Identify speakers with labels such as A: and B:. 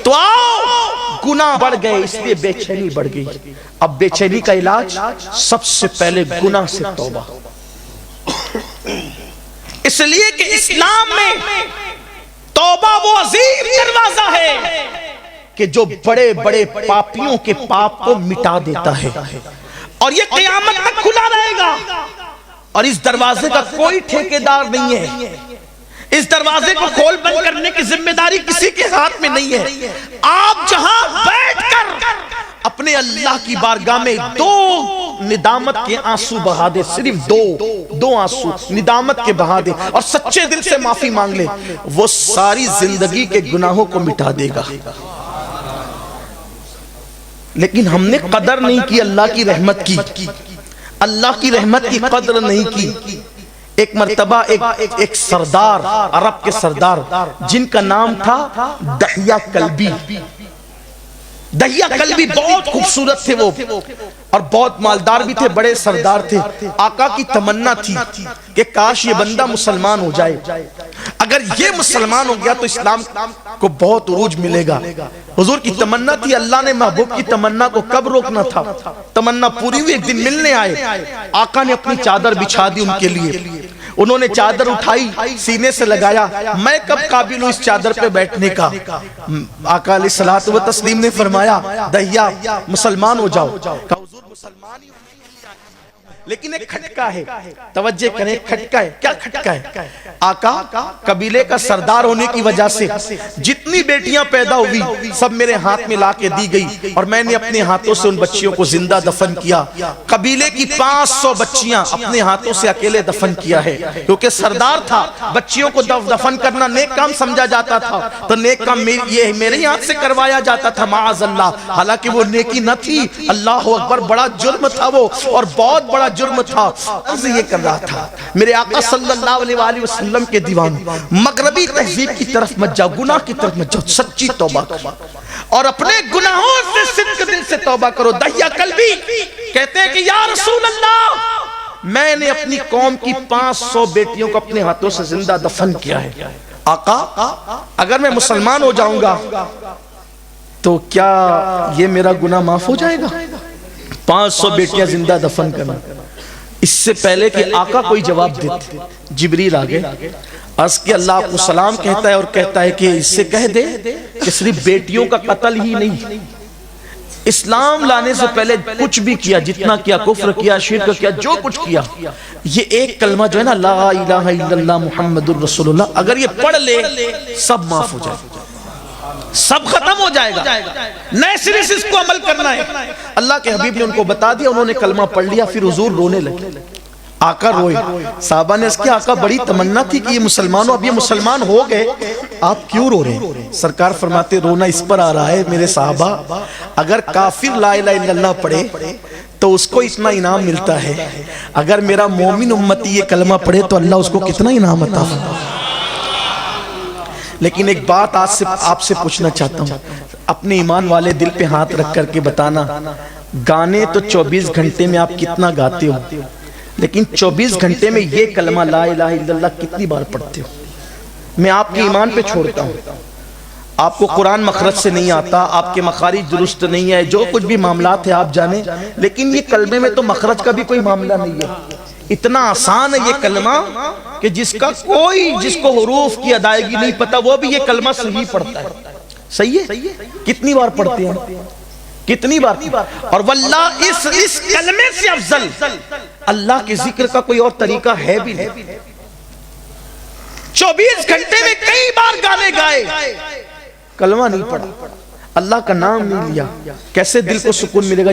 A: تو آؤ گناہ بڑھ گئے اس لیے بے چینی بڑھ گئی. اب بے چینی کا علاج سب سے پہلے گناہ سے توبہ. اس لیے کہ اسلام میں توبہ وہ عظیم دروازہ ہے کہ جو بڑے بڑے پاپیوں کے پاپ کو مٹا دیتا ہے اور یہ قیامت تک کھلا رہے گا. اور اس دروازے کا کوئی ٹھیکیدار نہیں ہے. اس دروازے کو کھول بند کرنے کی ذمہ داری کسی کے ہاتھ میں نہیں ہے. آپ جہاں بیٹھ کر اپنے اللہ کی بارگاہ میں دو ندامت کے آنسو بہا دے, صرف دو آنسو ندامت کے بہا دے اور سچے دل سے معافی مانگ لے, وہ ساری زندگی کے گناہوں کو مٹا دے گا. لیکن ہم نے قدر نہیں کی اللہ کی رحمت کی, اللہ کی رحمت کی قدر نہیں کی. ایک مرتبہ ایک سردار, عرب کے سردار جن کا نام تھا دحیہ کلبی. دحیہ کلبی بہت خوبصورت تھے وہ اور بہت مالدار بھی تھے, بڑے سردار تھے. آقا کی تمنا تھی کہ کاش یہ بندہ مسلمان ہو جائے, اگر یہ مسلمان ہو گیا تو اسلام کو بہت عروج ملے گا. حضور کی تمنا تھی, اللہ نے محبوب کی تمنا کو کب روکنا تھا. تمنا پوری ہوئی, ایک دن ملنے آئے. آقا نے اپنی چادر بچھا دی ان کے لیے. انہوں نے چادر اٹھائی, سینے سے لگایا, میں کب قابل ہوں اس چادر پہ بیٹھنے کا. آقا علیہ الصلوۃ والتسلیم نے فرمایا دحیہ مسلمان ہو جاؤ. کہا حضور مسلمان ہی لیکن ایک کھٹکا ہے, توجہ کریں, کھٹکا ہے. کیا کھٹکا ہے؟ آقا قبیلے کا سردار ہونے کی وجہ سے جتنی بیٹیاں پیدا ہوئی سب میرے ہاتھ میں لا کے دی گئی اور میں نے اپنے ہاتھوں سے ان بچیوں کو زندہ دفن کیا. قبیلے کی 500 بچیاں اپنے ہاتھوں سے اکیلے دفن کیا ہے, کیونکہ سردار تھا. بچیوں کو دفن کرنا نیک کام سمجھا جاتا تھا, تو نیک کام یہ میرے ہاتھ سے کروایا جاتا تھا معاذ اللہ. حالانکہ وہ نیکی نہ تھی, اللہ اکبر, بڑا جرم تھا وہ اور بہت بڑا جرم تھا. عرض یہ کر رہا تھا میرے آقا صلی اللہ علیہ وآلہ وسلم کے دیوان, مغربی تہذیب کی طرف مت جاؤ, گناہ کی طرف مت جاؤ, سچی توبہ کرو اور اپنے گناہوں سے صدق دل سے توبہ کرو. دحیہ کلبی کہتے ہیں کہ یا رسول اللہ میں نے اپنی قوم کی 500 بیٹیوں کو اپنے ہاتھوں سے زندہ دفن کیا ہے. آقا اگر میں مسلمان ہو جاؤں گا تو کیا یہ میرا گناہ معاف ہو جائے گا؟ 500 بیٹیاں زندہ دفن کرنا. اس سے پہلے کہ آقا کوئی جواب دیتے جبریل آگے عرض کہ اللہ آپ کو سلام کہتا ہے اور کہتا ہے کہ اس سے کہہ دے کہ صرف بیٹیوں کا قتل ہی نہیں, اسلام لانے سے پہلے کچھ بھی کیا, جتنا کیا, کفر کیا, شرک کیا, جو کچھ کیا, یہ ایک کلمہ جو ہے نا لا الہ الا اللہ محمد الرسول اللہ, اگر یہ پڑھ لے سب معاف ہو جائے, سب ختم ہو جائے گا. نئے سرے سے اس کو عمل کرنا ہے. اللہ کے حبیب نے ان کو بتا دیا, انہوں نے کلمہ پڑھ لیا. پھر حضور رونے لگے, آقا روئے. صحابہ نے اس کی آقا بڑی تمنا تھی کہ یہ مسلمان ہو, اب یہ مسلمان ہو گئے, آپ کیوں رو رہے ہیں؟ سرکار فرماتے رونا اس پر آ رہا ہے میرے صحابہ, اگر کافر لا الہ الا اللہ پڑھے تو اس کو اتنا انعام ملتا ہے, اگر میرا مومن امتی یہ کلمہ پڑھے تو اللہ اس کو کتنا انعام عطا فرمائے. لیکن ایک بات آج آپ سے پوچھنا چاہتا ہوں, اپنے ایمان والے دل پہ ہاتھ رکھ کر کے بتانا, گانے تو 24 گھنٹے میں آپ کتنا گاتے ہو, لیکن 24 گھنٹے میں یہ کلمہ لا الہ الا اللہ کتنی بار پڑھتے ہو؟ میں آپ کے ایمان پہ چھوڑتا ہوں. آپ کو قرآن مخرج سے نہیں آتا, آپ کے مخارج درست نہیں ہے, جو کچھ بھی معاملات ہیں آپ جانیں, لیکن یہ کلمے میں تو مخرج کا بھی کوئی معاملہ نہیں ہے. اتنا آسان ہے یہ کلمہ کہ جس کو حروف کی ادائیگی نہیں پتا وہ بھی یہ کلمہ صحیح پڑھتا ہے. صحیح ہے؟ کتنی بار پڑھتے ہیں, کتنی بار. اور واللہ اس کلمے سے افضل اللہ کے ذکر کا کوئی اور طریقہ ہے بھی نہیں. 24 گھنٹے میں کئی بار گانے گائے, کلمہ نہیں پڑھا, اللہ کا نام نہیں لیا, کیسے دل کو سکون ملے گا؟